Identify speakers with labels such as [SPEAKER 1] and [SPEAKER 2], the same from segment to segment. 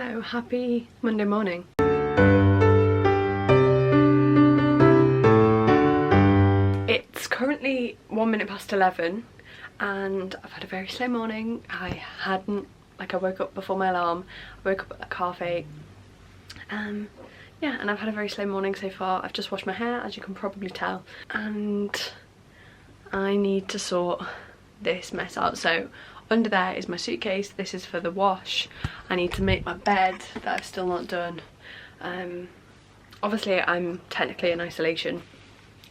[SPEAKER 1] Hello, happy Monday morning. It's currently 1 minute past 11 and I've had a very slow morning. I woke up before my alarm. I woke up at like 8:30. Yeah, and I've had a very slow morning so far. I've just washed my hair, as you can probably tell, and I need to sort this mess out. So under there is my suitcase. This is for the wash. I need to make my bed that I've still not done. Obviously I'm technically in isolation.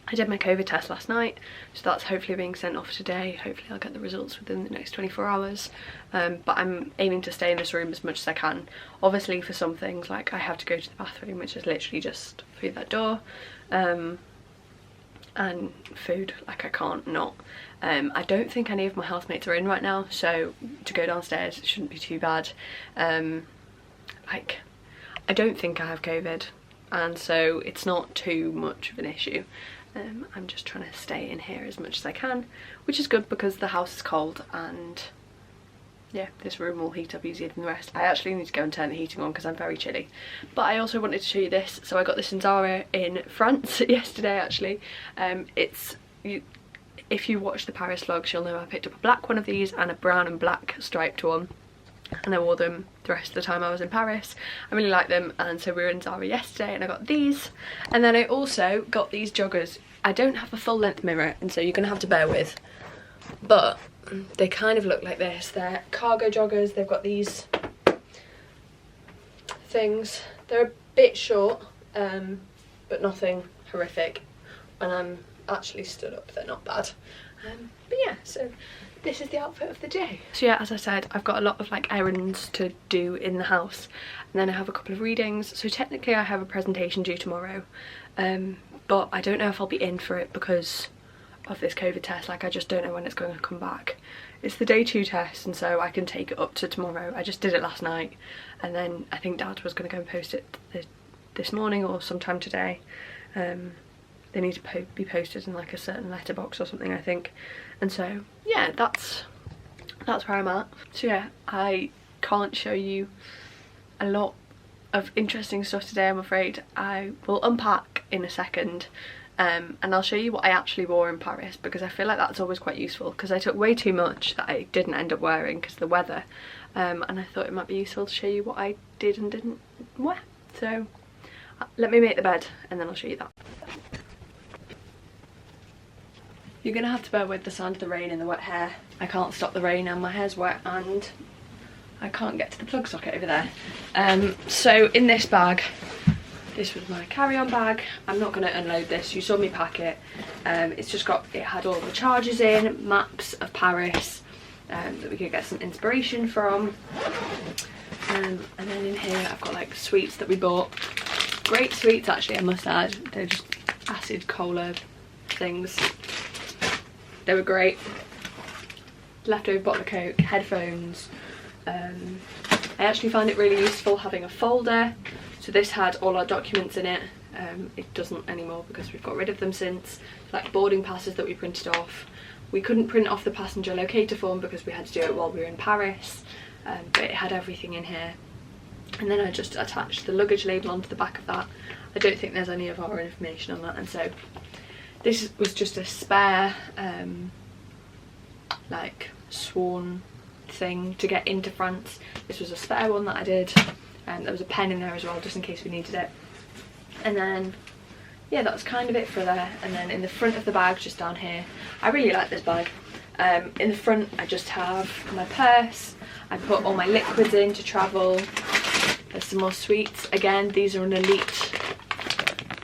[SPEAKER 1] I did my COVID test last night, so that's hopefully being sent off today. Hopefully I'll get the results within the next 24 hours. But I'm aiming to stay in this room as much as I can. Obviously for some things, like I have to go to the bathroom, which is literally just through that door. And food, like I can't not. I don't think any of my housemates are in right now, so to go downstairs shouldn't be too bad. Like, I don't think I have COVID, and so it's not too much of an issue. I'm just trying to stay in here as much as I can, which is good because the house is cold, and yeah, this room will heat up easier than the rest. I actually need to go and turn the heating on because I'm very chilly. But I also wanted to show you this. So I got this in Zara in France yesterday actually. If you watch the Paris vlogs, you'll know I picked up a black one of these and a brown and black striped one, and I wore them the rest of the time I was in Paris. I really like them, and so we were in Zara yesterday and I got these. And then I also got these joggers. I don't have a full length mirror, and so you're gonna have to bear with, but they kind of look like this. They're cargo joggers. They've got these things. They're a bit short, but nothing horrific. And I'm actually stood up, they're not bad. But yeah, so this is the outfit of the day. So yeah, as I said, I've got a lot of like errands to do in the house, and then I have a couple of readings. So technically I have a presentation due tomorrow, but I don't know if I'll be in for it because of this COVID test. Like, I just don't know when it's going to come back. It's the day 2 test, and so I can take it up to tomorrow. I just did it last night, and then I think Dad was going to go and post it this morning or sometime today. They need to be posted in like a certain letterbox or something, I think. And so yeah, that's where I'm at. So yeah, I can't show you a lot of interesting stuff today, I'm afraid. I will unpack in a second. And I'll show you what I actually wore in Paris, because I feel like that's always quite useful, because I took way too much that I didn't end up wearing because of the weather, and I thought it might be useful to show you what I did and didn't wear. So let me make the bed and then I'll show you that. You're gonna have to bear with the sound of the rain and the wet hair. I can't stop the rain and my hair's wet and I can't get to the plug socket over there. So in this bag, this was my carry-on bag. I'm not going to unload this. You saw me pack it. It's just got, it had all the charges in, maps of Paris that we could get some inspiration from. And then in here I've got like sweets that we bought. Great sweets actually, I must add. They're just acid cola things. They were great. Leftover bottle of Coke, headphones. I actually found it really useful having a folder. So this had all our documents in it. It doesn't anymore because we've got rid of them since. Like boarding passes that we printed off. We couldn't print off the passenger locator form because we had to do it while we were in Paris, but it had everything in here. And then I just attached the luggage label onto the back of that. I don't think there's any of our information on that, and so this was just a spare like swan thing to get into France. This was a spare one that I did. There was a pen in there as well, just in case we needed it. And then, yeah, that's kind of it for there. And then in the front of the bag, just down here, I really like this bag. In the front, I just have my purse. I put all my liquids in to travel. There's some more sweets. Again, these are an elite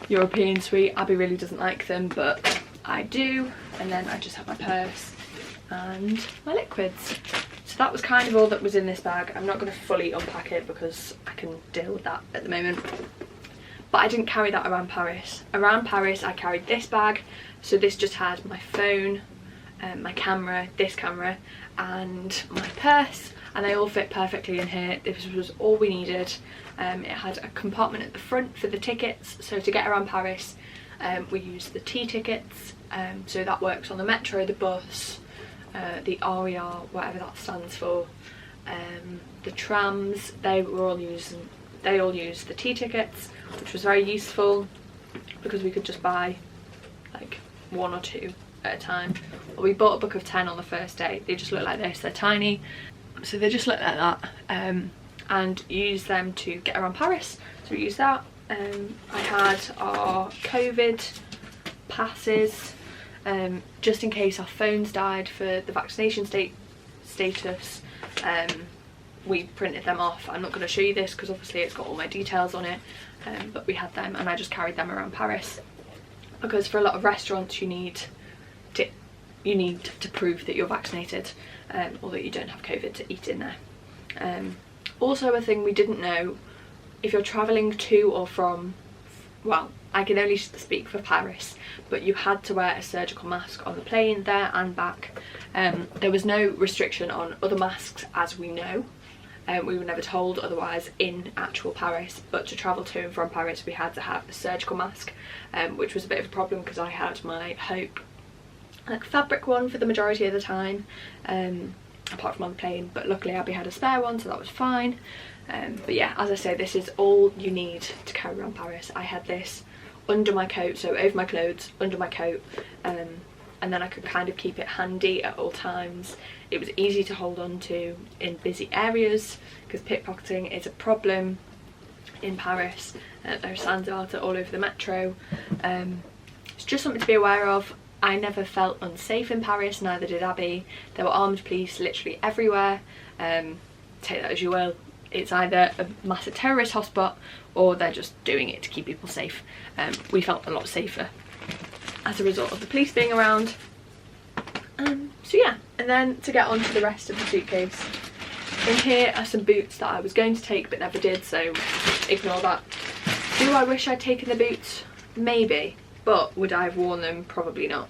[SPEAKER 1] European sweet. Abby really doesn't like them, but I do. And then I just have my purse and my liquids. So that was kind of all that was in this bag. I'm not going to fully unpack it because I can deal with that at the moment. But I didn't carry that around Paris. Around Paris I carried this bag. So this just had my phone, my camera, this camera, and my purse. And they all fit perfectly in here. This was all we needed. It had a compartment at the front for the tickets. So to get around Paris, we used the T tickets. So that works on the metro, the bus, the RER, whatever that stands for. the trams, they all used the T-tickets, which was very useful because we could just buy like 1 or 2 at a time. Well, we bought a book of 10 on the first day. They just look like this, they're tiny, so they just look like that, and use them to get around Paris. So we used that. I had our COVID passes, just in case our phones died for the vaccination status. We printed them off. I'm not going to show you this because obviously it's got all my details on it, but we had them and I just carried them around Paris because for a lot of restaurants you need to prove that you're vaccinated, or that you don't have COVID to eat in there. Also, a thing we didn't know, if you're travelling to or from, well, I can only speak for Paris, but you had to wear a surgical mask on the plane there and back. There was no restriction on other masks as we know. We were never told otherwise in actual Paris, but to travel to and from Paris we had to have a surgical mask, which was a bit of a problem because I had my Hope like fabric one for the majority of the time, apart from on the plane, but luckily Abby had a spare one, so that was fine. But yeah, as I say, this is all you need to carry around Paris. I had this under my coat, so over my clothes, under my coat, and then I could kind of keep it handy at all times. It was easy to hold on to in busy areas because pickpocketing is a problem in Paris. There are signs about it all over the metro. It's just something to be aware of. I never felt unsafe in Paris, neither did Abby. There were armed police literally everywhere. Take that as you will. It's either a massive terrorist hotspot or they're just doing it to keep people safe. We felt a lot safer as a result of the police being around. So yeah, and then to get on to the rest of the suitcase. In here are some boots that I was going to take but never did, so ignore that. Do I wish I'd taken the boots? Maybe, but would I have worn them? Probably not.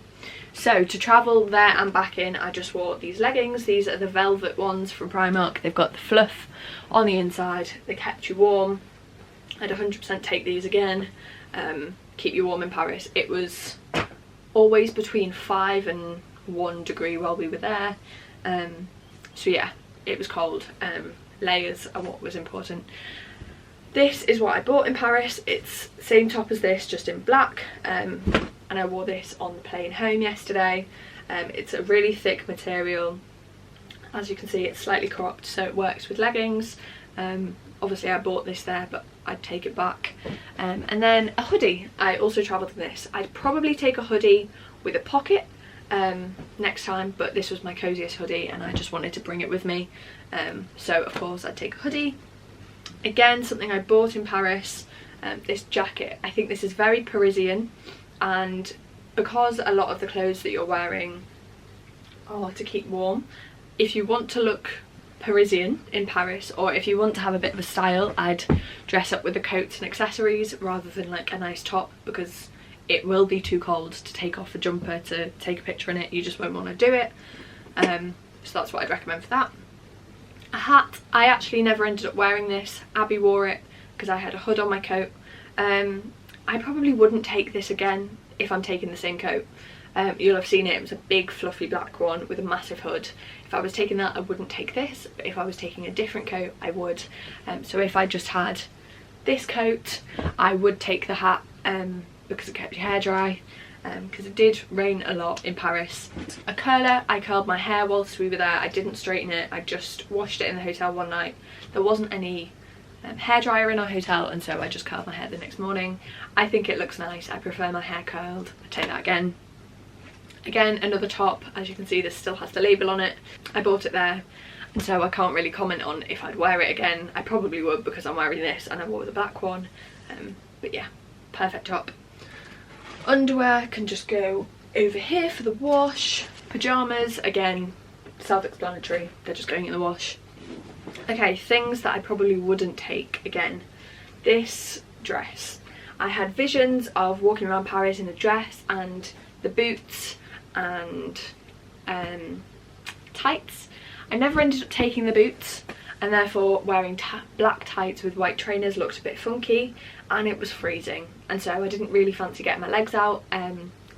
[SPEAKER 1] So to travel there and back in, I just wore these leggings. These are the velvet ones from Primark. They've got the fluff on the inside. They kept you warm. I'd 100% take these again. Keep you warm in Paris. It was always between 5 and 1 degree while we were there. So yeah, it was cold. Layers are what was important. This is what I bought in Paris. It's the same top as this, just in black. And I wore this on the plane home yesterday. It's a really thick material. As you can see, it's slightly cropped, so it works with leggings. Obviously I bought this there, but I'd take it back. And then a hoodie. I also travelled in this. I'd probably take a hoodie with a pocket next time, but this was my coziest hoodie and I just wanted to bring it with me. So of course I'd take a hoodie. Again, something I bought in Paris, this jacket. I think this is very Parisian, and because a lot of the clothes that you're wearing are to keep warm, if you want to look Parisian in Paris, or if you want to have a bit of a style, I'd dress up with the coats and accessories rather than like a nice top, because it will be too cold to take off a jumper to take a picture in it. You just won't want to do it. So that's what I'd recommend for that. A hat. I actually never ended up wearing this. Abby wore it because I had a hood on my coat. I probably wouldn't take this again if I'm taking the same coat. You'll have seen it. It was a big fluffy black one with a massive hood. If I was taking that, I wouldn't take this, but if I was taking a different coat, I would. So if I just had this coat, I would take the hat, because it kept your hair dry, because it did rain a lot in Paris. A curler. I curled my hair whilst we were there. I didn't straighten it. I just washed it in the hotel one night. There wasn't any hairdryer in our hotel, and so I just curled my hair the next morning. I think it looks nice. I prefer my hair curled. I'd take that again. Again, another top. As you can see, this still has the label on it. I bought it there, and so I can't really comment on if I'd wear it again. I probably would, because I'm wearing this and I wore the black one. But yeah, perfect top. Underwear can just go over here for the wash. Pyjamas, again, self-explanatory. They're just going in the wash. Okay, things that I probably wouldn't take again. This dress. I had visions of walking around Paris in a dress and the boots and tights. I never ended up taking the boots, and therefore wearing black tights with white trainers looked a bit funky, and it was freezing, and so I didn't really fancy getting my legs out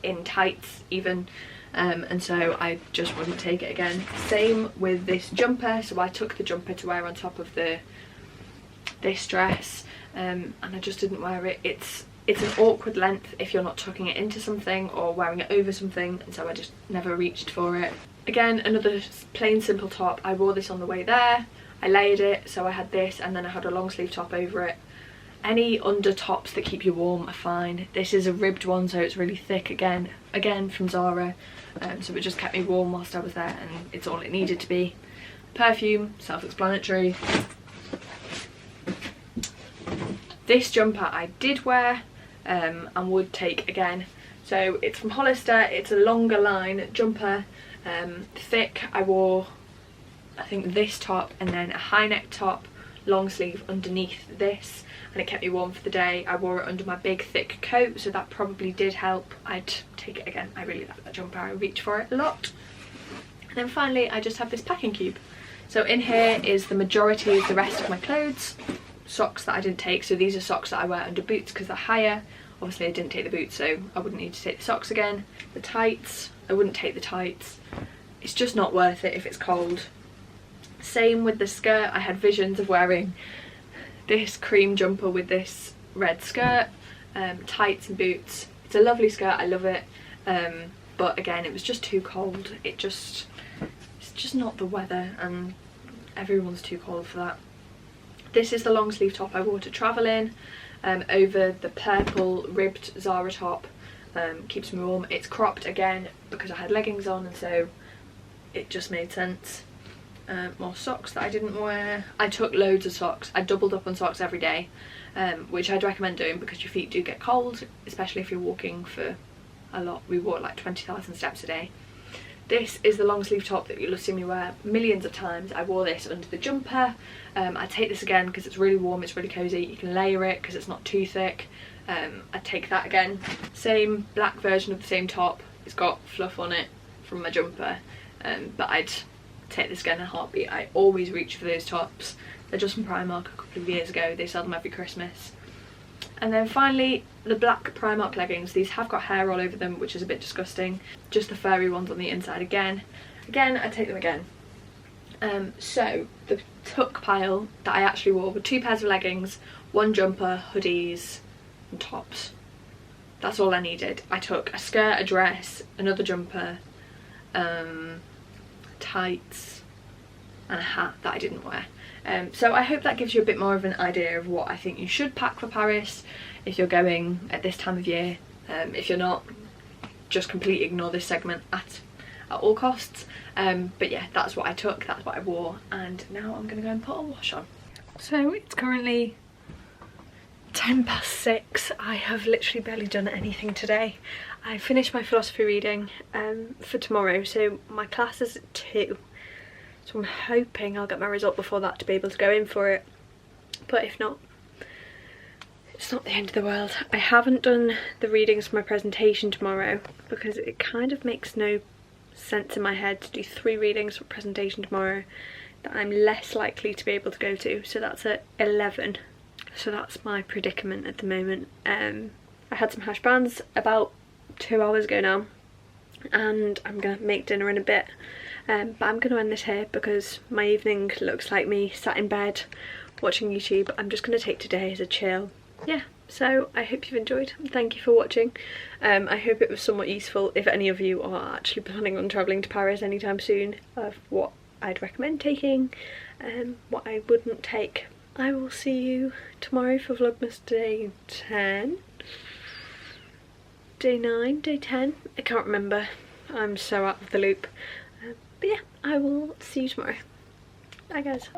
[SPEAKER 1] in tights even. and so I just wouldn't take it again. Same with this jumper, so I took the jumper to wear on top of this dress, and I just didn't wear it. It's an awkward length if you're not tucking it into something or wearing it over something, and so I just never reached for it. Again, another plain simple top. I wore this on the way there, I layered it, so I had this and then I had a long sleeve top over it. Any under tops that keep you warm are fine. This is a ribbed one, so it's really thick, again from Zara, so it just kept me warm whilst I was there, and it's all it needed to be. Perfume, self-explanatory. This jumper I did wear and would take again. So it's from Hollister, it's a longer line jumper, thick. I wore, I think, this top and then a high neck top, long sleeve underneath this, and it kept me warm for the day. I wore it under my big thick coat, so that probably did help. I'd take it again. I really like that jumper, I reach for it a lot. And then finally I just have this packing cube. So in here is the majority of the rest of my clothes. Socks that I didn't take, so these are socks that I wear under boots because they're higher. Obviously I didn't take the boots, so I wouldn't need to take the socks again. The tights, I wouldn't take the tights. It's just not worth it if it's cold. Same with the skirt. I had visions of wearing this cream jumper with this red skirt, tights and boots. It's a lovely skirt, I love it, but again it was just too cold. It's just not the weather, and everyone's too cold for that. This is the long sleeve top I wore to travel in, over the purple ribbed Zara top. Keeps me warm. It's cropped again because I had leggings on, and so it just made sense. More socks that I didn't wear. I took loads of socks. I doubled up on socks every day, which I'd recommend doing because your feet do get cold, especially if you're walking for a lot. We walk like 20,000 steps a day. This is the long sleeve top that you'll have seen me wear millions of times. I wore this under the jumper. I take this again because it's really warm, it's really cozy. You can layer it because it's not too thick. I'd take that again. Same black version of the same top. It's got fluff on it from my jumper, but I'd take this again in a heartbeat. I always reach for those tops. They're just from Primark a couple of years ago. They sell them every Christmas. And then finally, the black Primark leggings. These have got hair all over them, which is a bit disgusting. Just the furry ones on the inside again. I take them again. So the tuck pile that I actually wore were 2 pairs of leggings, 1 jumper, hoodies and tops. That's all I needed. I took a skirt, a dress, another jumper, tights and a hat that I didn't wear. So I hope that gives you a bit more of an idea of what I think you should pack for Paris if you're going at this time of year. If you're not, just completely ignore this segment at all costs. But yeah, that's what I took, that's what I wore, and now I'm gonna go and put a wash on. So it's currently 6:10. I have literally barely done anything today. I finished my philosophy reading for tomorrow, so my class is at 2. So I'm hoping I'll get my result before that to be able to go in for it. But if not, it's not the end of the world. I haven't done the readings for my presentation tomorrow because it kind of makes no sense in my head to do 3 readings for presentation tomorrow that I'm less likely to be able to go to. So that's at 11. So that's my predicament at the moment. I had some hash browns about 2 hours ago now, and I'm gonna make dinner in a bit. But I'm going to end this here because my evening looks like me sat in bed watching YouTube. I'm just going to take today as a chill. Yeah, so I hope you've enjoyed. Thank you for watching. I hope it was somewhat useful if any of you are actually planning on travelling to Paris anytime soon, of what I'd recommend taking, what I wouldn't take. I will see you tomorrow for Vlogmas day 10. Day 9, day 10, I can't remember. I'm so out of the loop. But yeah, I will see you tomorrow. Bye guys.